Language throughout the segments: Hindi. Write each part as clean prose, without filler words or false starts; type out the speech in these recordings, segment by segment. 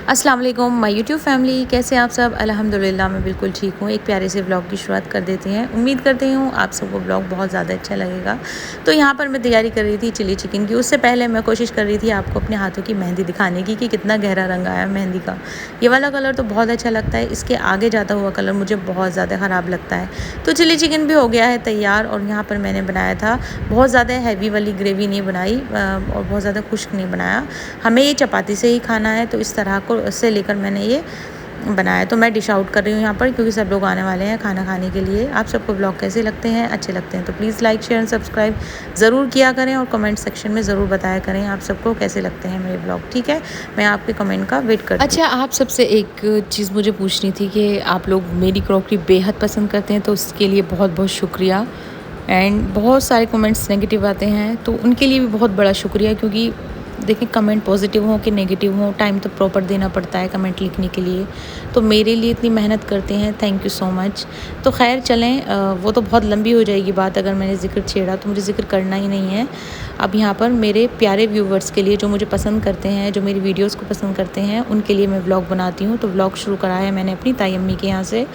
अस्सलाम वालेकुम माय यूट्यूब फैमिली, कैसे आप सब। अल्हम्दुलिल्लाह मैं बिल्कुल ठीक हूँ। एक प्यारे से व्लॉग की शुरुआत कर देते हैं। उम्मीद करती हूँ आप सबको व्लॉग बहुत ज़्यादा अच्छा लगेगा। तो यहाँ पर मैं तैयारी कर रही थी चिली चिकन की। उससे पहले मैं कोशिश कर रही थी आपको अपने हाथों की मेहंदी दिखाने की कि कितना गहरा रंग आया मेहंदी का। ये वाला कलर तो बहुत अच्छा लगता है, इसके आगे जाता हुआ कलर मुझे बहुत ज़्यादा ख़राब लगता है। तो चिली चिकन भी हो गया है तैयार और यहाँ पर मैंने बनाया था, बहुत ज़्यादा हैवी वाली ग्रेवी नहीं बनाई और बहुत ज़्यादा खुश्क नहीं बनाया। हमें ये चपाती से ही खाना है, तो इस तरह को से लेकर मैंने ये बनाया। तो मैं डिश आउट कर रही हूँ यहाँ पर, क्योंकि सब लोग आने वाले हैं खाना खाने के लिए। आप सबको ब्लॉग कैसे लगते हैं, अच्छे लगते हैं तो please like share and subscribe ज़रूर किया करें और कमेंट सेक्शन में ज़रूर बताया करें आप सबको कैसे लगते हैं मेरे ब्लॉग। ठीक है, मैं आपके कमेंट का वेट करती हूँ। अच्छा, आप सबसे एक चीज़ मुझे पूछनी थी कि आप लोग मेरी क्रॉकरी बेहद पसंद करते हैं, तो उसके लिए बहुत बहुत शुक्रिया। एंड बहुत सारे कमेंट्स नेगेटिव आते हैं, तो उनके लिए भी बहुत बड़ा शुक्रिया, क्योंकि देखिए कमेंट पॉजिटिव हो कि नेगेटिव हो, टाइम तो प्रॉपर देना पड़ता है कमेंट लिखने के लिए। तो मेरे लिए इतनी मेहनत करते हैं, थैंक यू सो मच। तो खैर चलें, वो तो बहुत लंबी हो जाएगी बात, अगर मैंने ज़िक्र छेड़ा तो मुझे ज़िक्र करना ही नहीं है। अब यहाँ पर मेरे प्यारे व्यूवर्स के लिए, जो मुझे पसंद करते हैं, जो मेरी वीडियोस को पसंद करते हैं, उनके लिए मैं व्लॉग बनाती हूँ। तो व्लॉग शुरू करा है मैंने अपनी ताई अम्मी के यहाँ से।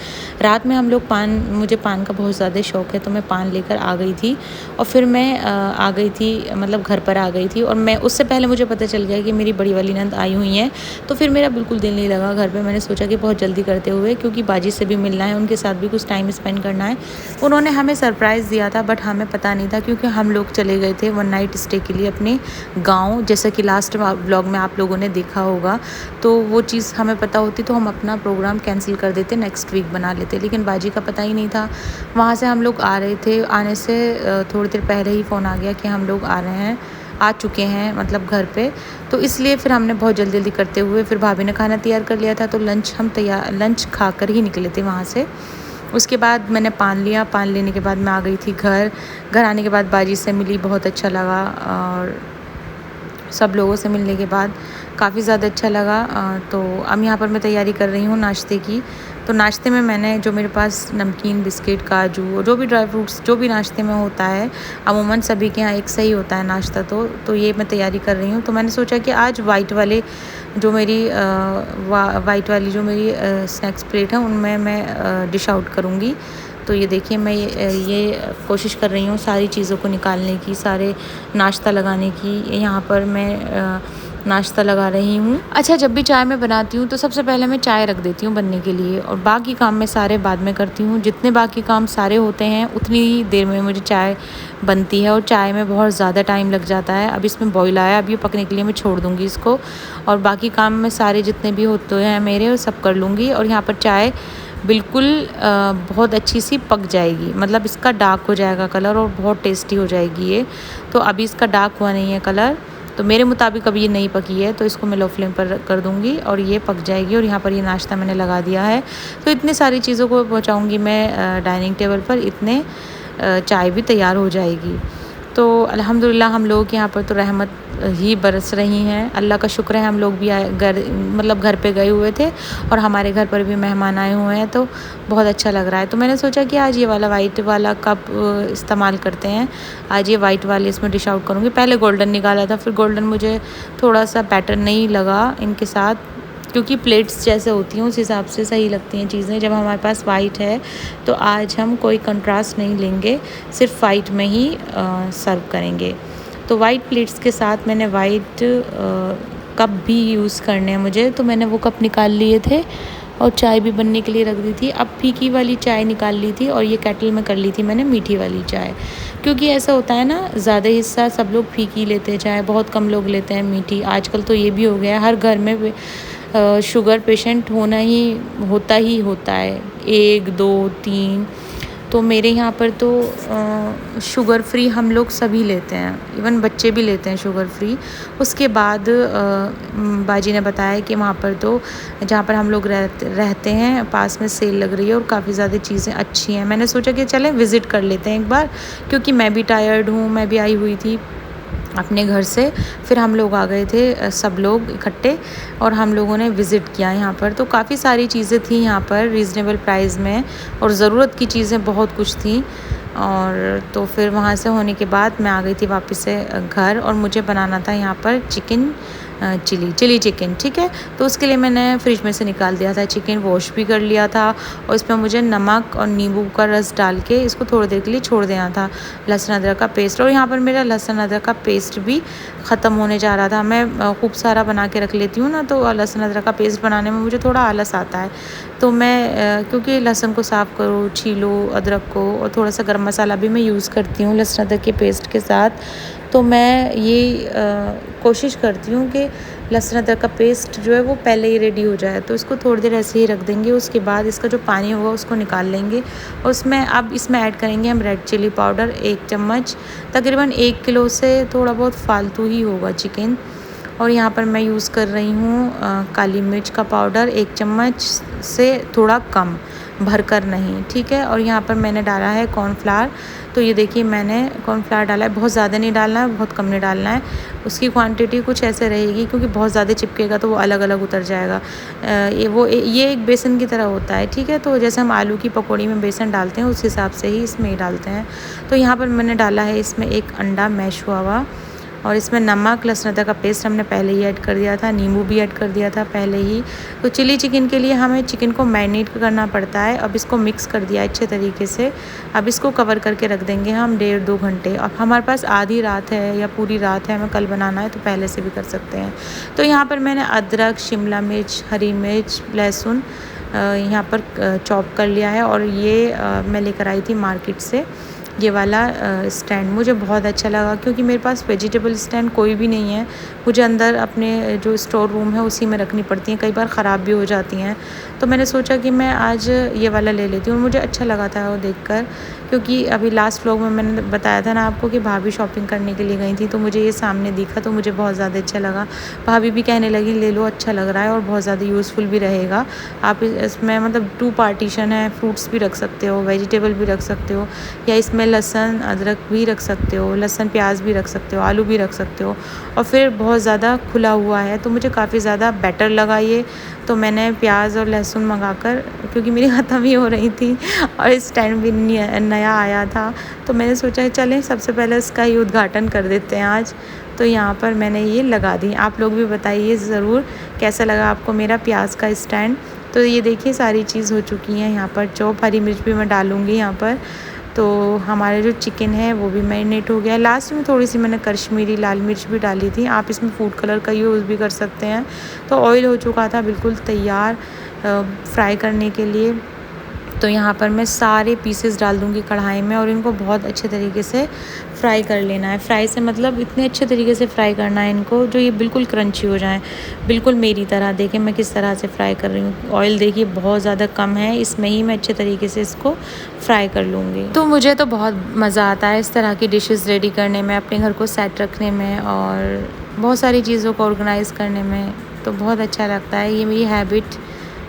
रात में हम लोग मुझे पान का बहुत ज़्यादा शौक़ है, तो मैं पान लेकर आ गई थी और फिर मैं आ गई थी, मतलब घर पर आ गई थी। और मैं उससे पहले मुझे पता चल गया कि मेरी बड़ी वाली नंद आई हुई हैं, तो फिर मेरा बिल्कुल दिल नहीं लगा घर पे। मैंने सोचा कि बहुत जल्दी करते हुए, क्योंकि बाजी से भी मिलना है, उनके साथ भी कुछ टाइम स्पेंड करना है। उन्होंने हमें सरप्राइज़ दिया था, बट हमें पता नहीं था, क्योंकि हम लोग चले गए थे वन नाइट स्टे के लिए अपने गाँव, जैसा कि लास्ट व्लॉग में आप लोगों ने देखा होगा। तो वो चीज़ हमें पता होती तो हम अपना प्रोग्राम कैंसिल कर देते, नेक्स्ट वीक बना लेते, लेकिन बाजी का पता ही नहीं था। वहाँ से हम लोग आ रहे थे, आने से थोड़ी देर पहले ही फ़ोन आ गया कि हम लोग आ चुके हैं, मतलब घर पे। तो इसलिए फिर हमने बहुत जल्दी जल्दी करते हुए, फिर भाभी ने खाना तैयार कर लिया था, तो लंच खा कर ही निकले थे वहाँ से। उसके बाद मैंने पान लिया, पान लेने के बाद मैं आ गई थी घर आने के बाद बाजी से मिली, बहुत अच्छा लगा। और सब लोगों से मिलने के बाद काफ़ी ज़्यादा अच्छा लगा। तो अब यहाँ पर मैं तैयारी कर रही हूँ नाश्ते की। तो नाश्ते में मैंने, जो मेरे पास नमकीन, बिस्किट, काजू, जो भी ड्राई फ्रूट्स जो भी नाश्ते में होता है, अमूमन सभी के यहाँ एक सही होता है नाश्ता, तो ये मैं तैयारी कर रही हूँ। तो मैंने सोचा कि आज वाइट वाली जो मेरी स्नैक्स प्लेट है, उनमें मैं डिश आउट करूँगी। तो ये देखिए, मैं ये कोशिश कर रही हूँ सारी चीज़ों को निकालने की, सारे नाश्ता लगाने की। यहाँ पर मैं नाश्ता लगा रही हूँ। अच्छा, जब भी चाय मैं बनाती हूँ तो सबसे पहले मैं चाय रख देती हूँ बनने के लिए, और बाकी काम मैं सारे बाद में करती हूँ। जितने बाकी काम सारे होते हैं उतनी ही देर में मुझे चाय बनती है, और चाय में बहुत ज़्यादा टाइम लग जाता है। अब इसमें बॉईल आया, अब ये पकने के लिए मैं छोड़ दूँगी इसको, और बाकी काम में सारे जितने भी होते हैं मेरे, वो सब कर लूँगी। और यहाँ पर चाय बिल्कुल बहुत अच्छी सी पक जाएगी, मतलब इसका डार्क हो जाएगा कलर और बहुत टेस्टी हो जाएगी ये। तो अभी इसका डार्क हुआ नहीं है कलर, तो मेरे मुताबिक अभी ये नहीं पकी है, तो इसको मैं लो फ्लेम पर कर दूँगी और ये पक जाएगी। और यहाँ पर ये नाश्ता मैंने लगा दिया है। तो इतनी सारी चीज़ों को पहुँचाऊँगी मैं डाइनिंग टेबल पर, इतने चाय भी तैयार हो जाएगी। तो अल्हम्दुलिल्लाह हम लोग यहाँ पर तो रहमत ही बरस रही हैं। अल्लाह का शुक्र है, हम लोग भी घर पे गए हुए थे और हमारे घर पर भी मेहमान आए हुए हैं, तो बहुत अच्छा लग रहा है। तो मैंने सोचा कि आज ये वाला वाइट वाला कप इस्तेमाल करते हैं। आज ये वाइट वाले इसमें डिश आउट करूँगी। पहले गोल्डन निकाला था, फिर गोल्डन मुझे थोड़ा सा पैटर्न नहीं लगा इनके साथ, क्योंकि प्लेट्स जैसे होती हैं उस हिसाब से सही लगती हैं चीज़ें। जब हमारे पास वाइट है तो आज हम कोई कंट्रास्ट नहीं लेंगे, सिर्फ वाइट में ही सर्व करेंगे। तो वाइट प्लेट्स के साथ मैंने वाइट कप भी यूज़ करने हैं मुझे, तो मैंने वो कप निकाल लिए थे और चाय भी बनने के लिए रख दी थी। अब फीकी वाली चाय निकाल ली थी और ये केटल में कर ली थी मैंने मीठी वाली चाय, क्योंकि ऐसा होता है ना, ज़्यादा हिस्सा सब लोग फीकी लेते हैं चाय, बहुत कम लोग लेते हैं मीठी। आजकल तो ये भी हो गया है, हर घर में शुगर पेशेंट होता ही होता है, 1 2 3। तो मेरे यहाँ पर तो शुगर फ्री हम लोग सभी लेते हैं, इवन बच्चे भी लेते हैं शुगर फ्री। उसके बाद बाजी ने बताया कि वहाँ पर तो जहाँ पर हम लोग रहते हैं पास में सेल लग रही है और काफ़ी ज़्यादा चीज़ें अच्छी हैं। मैंने सोचा कि चलें विज़िट कर लेते हैं एक बार, क्योंकि मैं भी टायर्ड हूँ, मैं भी आई हुई थी अपने घर से। फिर हम लोग आ गए थे सब लोग इकट्ठे, और हम लोगों ने विज़िट किया यहाँ पर। तो काफ़ी सारी चीज़ें थी यहाँ पर रीज़नेबल प्राइस में, और ज़रूरत की चीज़ें बहुत कुछ थी। और तो फिर वहाँ से होने के बाद मैं आ गई थी वापस से घर, और मुझे बनाना था यहाँ पर चिकन चिली चिकन, ठीक है। तो उसके लिए मैंने फ्रिज में से निकाल दिया था चिकन, वॉश भी कर लिया था और इसमें मुझे नमक और नींबू का रस डाल के इसको थोड़ी देर के लिए छोड़ देना था। लहसुन अदरक का पेस्ट, और यहाँ पर मेरा लहसुन अदरक का पेस्ट भी ख़त्म होने जा रहा था। मैं खूब सारा बना के रख लेती हूँ ना, तो लहसुन अदरक का पेस्ट बनाने में मुझे थोड़ा आलस आता है। तो मैं क्योंकि लहसुन को साफ़ करो, छीलो अदरक को, और थोड़ा सा गरम मसाला भी मैं यूज़ करती हूँ लहसुन अदरक के पेस्ट के साथ। तो मैं ये कोशिश करती हूँ कि लहसुन अदरक का पेस्ट जो है वो पहले ही रेडी हो जाए। तो इसको थोड़ी देर ऐसे ही रख देंगे, उसके बाद इसका जो पानी होगा उसको निकाल लेंगे और अब इसमें ऐड करेंगे हम रेड चिली पाउडर 1 चम्मच। तकरीबन 1 किलो से थोड़ा बहुत फालतू ही होगा चिकन। और यहाँ पर मैं यूज़ कर रही हूँ काली मिर्च का पाउडर 1 चम्मच से थोड़ा कम, भरकर नहीं, ठीक है। और यहाँ पर मैंने डाला है कॉर्नफ्लावर। तो ये देखिए मैंने कॉर्नफ्लावर डाला है, बहुत ज़्यादा नहीं डालना है, बहुत कम नहीं डालना है। उसकी क्वांटिटी कुछ ऐसे रहेगी, क्योंकि बहुत ज़्यादा चिपकेगा तो वो अलग अलग उतर जाएगा। ये एक बेसन की तरह होता है, ठीक है। तो जैसे हम आलू की पकौड़ी में बेसन डालते हैं उस हिसाब से ही इसमें डालते हैं। तो यहाँ पर मैंने डाला है इसमें 1 अंडा मैश हुआ हुआ, और इसमें नमक, लहसुन अदरक का पेस्ट हमने पहले ही ऐड कर दिया था, नींबू भी ऐड कर दिया था पहले ही। तो चिली चिकन के लिए हमें चिकन को मैरिनेट करना पड़ता है। अब इसको मिक्स कर दिया अच्छे तरीके से। अब इसको कवर करके रख देंगे हम 1.5-2 घंटे। अब हमारे पास आधी रात है या पूरी रात है, हमें कल बनाना है तो पहले से भी कर सकते हैं। तो यहाँ पर मैंने अदरक, शिमला मिर्च, हरी मिर्च, लहसुन यहाँ पर चॉप कर लिया है। और ये मैं लेकर आई थी मार्केट से, ये वाला स्टैंड मुझे बहुत अच्छा लगा, क्योंकि मेरे पास वेजिटेबल स्टैंड कोई भी नहीं है। मुझे अंदर अपने जो स्टोर रूम है उसी में रखनी पड़ती हैं, कई बार ख़राब भी हो जाती हैं। तो मैंने सोचा कि मैं आज ये वाला ले लेती हूँ, और मुझे अच्छा लगा था वो देखकर। क्योंकि अभी लास्ट व्लॉग में मैंने बताया था ना आपको कि भाभी शॉपिंग करने के लिए गई थी, तो मुझे ये सामने दिखा तो मुझे बहुत ज़्यादा अच्छा लगा। भाभी भी कहने लगी ले लो, अच्छा लग रहा है और बहुत ज़्यादा यूज़फुल भी रहेगा। आप इसमें मतलब 2 पार्टीशन है, फ्रूट्स भी रख सकते हो, वेजिटेबल भी रख सकते हो, या इसमें लहसुन अदरक भी रख सकते हो, लहसुन प्याज भी रख सकते हो, आलू भी रख सकते हो। और फिर बहुत ज़्यादा खुला हुआ है तो मुझे काफ़ी ज़्यादा बेटर लगा ये। तो मैंने प्याज और लहसुन मंगाकर, क्योंकि मेरी ख़त्म ही हो रही थी और स्टैंड भी नया आया था, तो मैंने सोचा चलें सबसे पहले इसका ही उद्घाटन कर देते हैं आज। तो यहाँ पर मैंने ये लगा दी। आप लोग भी बताइए ज़रूर कैसा लगा आपको मेरा प्याज का स्टैंड। तो ये देखिए सारी चीज़ हो चुकी है। यहाँ पर चॉप हरी मिर्च भी मैं डालूँगी यहाँ पर। तो हमारे जो चिकन है वो भी मैरिनेट हो गया है। लास्ट में थोड़ी सी मैंने कश्मीरी लाल मिर्च भी डाली थी, आप इसमें फूड कलर का यूज़ भी कर सकते हैं। तो ऑयल हो चुका था बिल्कुल तैयार फ्राई करने के लिए। तो यहाँ पर मैं सारे पीसेस डाल दूँगी कढ़ाई में और इनको बहुत अच्छे तरीके से फ्राई कर लेना है। फ्राई से मतलब इतने अच्छे तरीके से फ्राई करना है इनको जो ये बिल्कुल क्रंची हो जाएं, बिल्कुल मेरी तरह। देखें मैं किस तरह से फ्राई कर रही हूँ। ऑयल देखिए बहुत ज़्यादा कम है, इसमें ही मैं अच्छे तरीके से इसको फ्राई कर लूँगी। तो मुझे तो बहुत मज़ा आता है इस तरह की डिशेस रेडी करने में, अपने घर को सेट रखने में और बहुत सारी चीज़ों को ऑर्गेनाइज़ करने में। तो बहुत अच्छा लगता है, ये मेरी हैबिट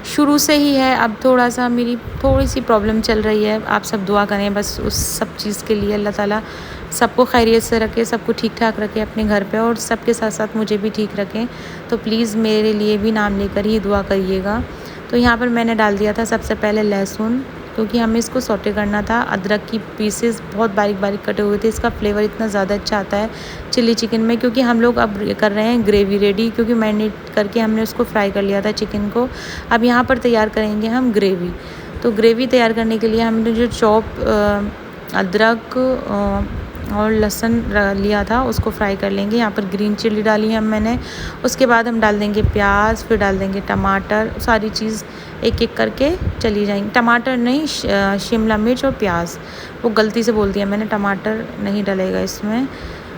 शुरू से ही है। अब थोड़ा सा मेरी थोड़ी सी प्रॉब्लम चल रही है, आप सब दुआ करें बस उस सब चीज़ के लिए। अल्लाह ताला सबको खैरियत से रखे, सबको ठीक ठाक रखे अपने घर पे, और सबके साथ साथ मुझे भी ठीक रखें। तो प्लीज़ मेरे लिए भी नाम लेकर ही दुआ करिएगा। तो यहाँ पर मैंने डाल दिया था सबसे पहले लहसुन, क्योंकि हमें इसको सौटे करना था। अदरक की पीसेस बहुत बारीक बारीक कटे हुए थे, इसका फ्लेवर इतना ज़्यादा अच्छा आता है चिली चिकन में। क्योंकि हम लोग अब कर रहे हैं ग्रेवी रेडी, क्योंकि मैरिनेट करके हमने उसको फ्राई कर लिया था चिकन को। अब यहाँ पर तैयार करेंगे हम ग्रेवी। तो ग्रेवी तैयार करने के लिए हमने जो चॉप अदरक और लहसुन लिया था उसको फ्राई कर लेंगे। यहाँ पर ग्रीन चिली डाली है मैंने। उसके बाद हम डाल देंगे प्याज, फिर डाल देंगे टमाटर, सारी चीज़ एक एक करके चली जाएंगी। टमाटर नहीं, शिमला मिर्च और प्याज, वो गलती से बोल दिया मैंने, टमाटर नहीं डलेगा इसमें।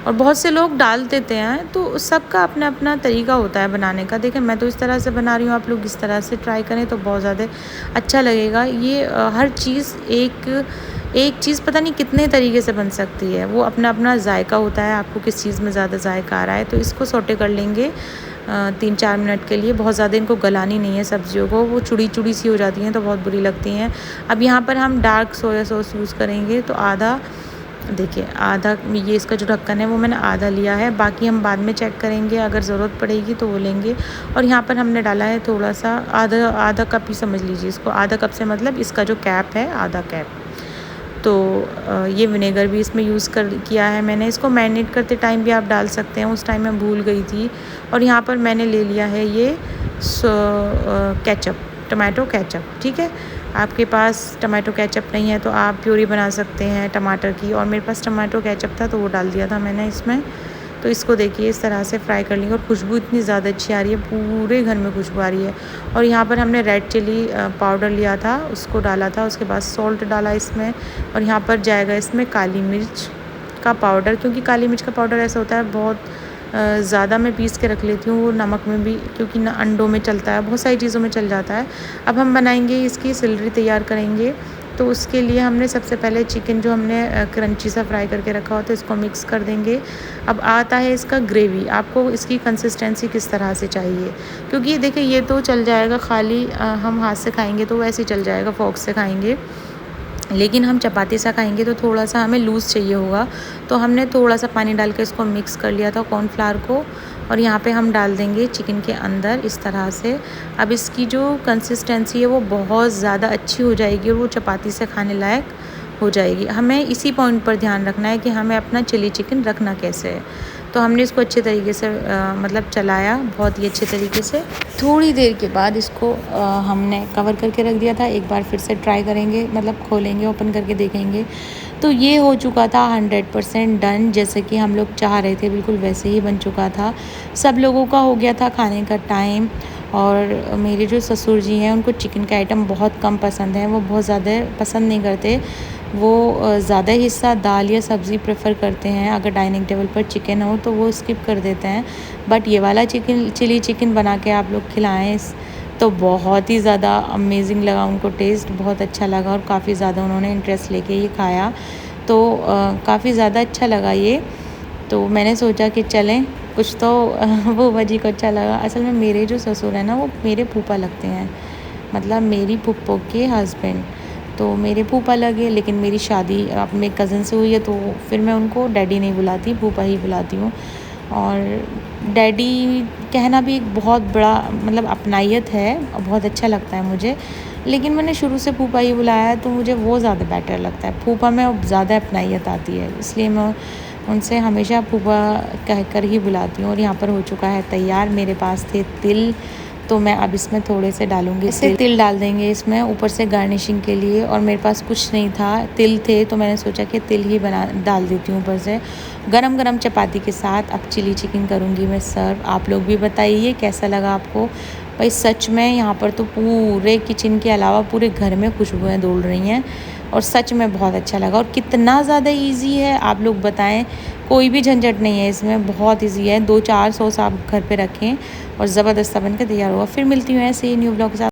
और बहुत से लोग डाल देते हैं, तो सबका अपना अपना तरीका होता है बनाने का। देखें मैं तो इस तरह से बना रही हूँ, आप लोग इस तरह से ट्राई करें तो बहुत ज़्यादा अच्छा लगेगा। ये हर चीज़ एक चीज़ पता नहीं कितने तरीके से बन सकती है, वो अपना अपना जायका होता है, आपको किस चीज़ में ज़्यादा जायका आ रहा है। तो इसको सौटे कर लेंगे 3-4 मिनट के लिए। बहुत ज़्यादा इनको गलानी नहीं है सब्जियों को, वो चुड़ी चुड़ी सी हो जाती हैं तो बहुत बुरी लगती हैं। अब यहाँ पर हम डार्क सोया सॉस यूज़ करेंगे, तो आधा, देखिए आधा, ये इसका जो ढक्कन है वो मैंने आधा लिया है, बाकी हम बाद में चेक करेंगे, अगर ज़रूरत पड़ेगी तो वो लेंगे। और यहाँ पर हमने डाला है थोड़ा सा, आधा कप ही समझ लीजिए इसको, आधा कप से मतलब इसका जो कैप है आधा कैप। तो ये विनेगर भी इसमें यूज़ किया है मैंने। इसको मैरिनेट करते टाइम भी आप डाल सकते हैं, उस टाइम मैं भूल गई थी। और यहाँ पर मैंने ले लिया है ये केचप, टमाटो केचप, ठीक है। आपके पास टमाटो केचप नहीं है तो आप प्यूरी बना सकते हैं टमाटर की, और मेरे पास टमाटो केचप था तो वो डाल दिया था मैंने इसमें। तो इसको देखिए इस तरह से फ्राई कर लेंगे, और खुशबू इतनी ज़्यादा अच्छी आ रही है, पूरे घर में खुशबू आ रही है। और यहाँ पर हमने रेड चिली पाउडर लिया था, उसको डाला था, उसके बाद सॉल्ट डाला इसमें, और यहाँ पर जाएगा इसमें काली मिर्च का पाउडर, क्योंकि काली मिर्च का पाउडर ऐसा होता है बहुत ज़्यादा मैं पीस के रख लेती हूँ, वो नमक में भी, क्योंकि ना अंडों में चलता है, बहुत सारी चीज़ों में चल जाता है। अब हम बनाएंगे इसकी सिलरी तैयार करेंगे, तो उसके लिए हमने सबसे पहले चिकन जो हमने क्रंची सा फ्राई करके रखा होता है इसको मिक्स कर देंगे। अब आता है इसका ग्रेवी, आपको इसकी कंसिस्टेंसी किस तरह से चाहिए, क्योंकि देखिए ये तो चल जाएगा खाली हम हाथ से खाएंगे तो वैसे ही चल जाएगा, फोर्क से खाएंगे, लेकिन हम चपाती सा खाएंगे तो थोड़ा सा हमें लूज़ चाहिए होगा। तो हमने थोड़ा सा पानी डाल के इसको मिक्स कर लिया था कॉर्नफ्लावर को, और यहाँ पे हम डाल देंगे चिकन के अंदर इस तरह से। अब इसकी जो कंसिस्टेंसी है वो बहुत ज़्यादा अच्छी हो जाएगी और वो चपाती से खाने लायक हो जाएगी। हमें इसी पॉइंट पर ध्यान रखना है कि हमें अपना चिली चिकन रखना कैसे है। तो हमने इसको अच्छे तरीके से मतलब चलाया बहुत ही अच्छे तरीके से। थोड़ी देर के बाद इसको हमने कवर करके रख दिया था। एक बार फिर से ट्राई करेंगे, मतलब खोलेंगे, ओपन करके देखेंगे तो ये हो चुका था 100% डन, जैसे कि हम लोग चाह रहे थे बिल्कुल वैसे ही बन चुका था। सब लोगों का हो गया था खाने का टाइम, और मेरे जो ससुर जी हैं उनको चिकन का आइटम बहुत कम पसंद है, वो बहुत ज़्यादा पसंद नहीं करते, वो ज़्यादा हिस्सा दाल या सब्ज़ी प्रेफर करते हैं। अगर डाइनिंग टेबल पर चिकन हो तो वो स्किप कर देते हैं, बट ये वाला चिली चिकन बना के आप लोग खिलाएं तो बहुत ही ज़्यादा अमेजिंग लगा उनको, टेस्ट बहुत अच्छा लगा, और काफ़ी ज़्यादा उन्होंने इंटरेस्ट लेके ये खाया, तो काफ़ी ज़्यादा अच्छा लगा ये। तो मैंने सोचा कि चलें कुछ तो वो बाजी को अच्छा लगा। असल में मेरे जो ससुर हैं ना वो मेरे फूफा लगते हैं, मतलब मेरी फूफो के हस्बैंड, तो मेरे फूफा लगे, लेकिन मेरी शादी अपने कज़न से हुई है तो फिर मैं उनको डैडी नहीं बुलाती, फूफा ही बुलाती हूँ। और डैडी कहना भी एक बहुत बड़ा मतलब अपनायत है, बहुत अच्छा लगता है मुझे, लेकिन मैंने शुरू से फूफा ही बुलाया है तो मुझे वो ज़्यादा बेटर लगता है। फूफा में ज़्यादा अपनायत आती है, इसलिए मैं उनसे हमेशा फूफा कहकर ही बुलाती हूँ। और यहाँ पर हो चुका है तैयार। मेरे पास थे तिल, तो मैं अब इसमें थोड़े से डालूंगी, इससे तिल डाल देंगे इसमें ऊपर से गार्निशिंग के लिए। और मेरे पास कुछ नहीं था, तिल थे तो मैंने सोचा कि तिल ही डाल देती हूँ ऊपर से। गरम गरम चपाती के साथ अब चिली चिकन करूँगी मैं सर्व। आप लोग भी बताइए कैसा लगा आपको। भाई सच में यहाँ पर तो पूरे किचन के अलावा पूरे घर में खुशबुएँ दौड़ रही हैं, और सच में बहुत अच्छा लगा। और कितना ज़्यादा इजी है आप लोग बताएं, कोई भी झंझट नहीं है इसमें, बहुत इजी है। 2-4 सॉस आप घर पे रखें और ज़बरदस्त बनकर तैयार होगा। फिर मिलती हूँ ऐसे ही न्यू ब्लॉग के साथ।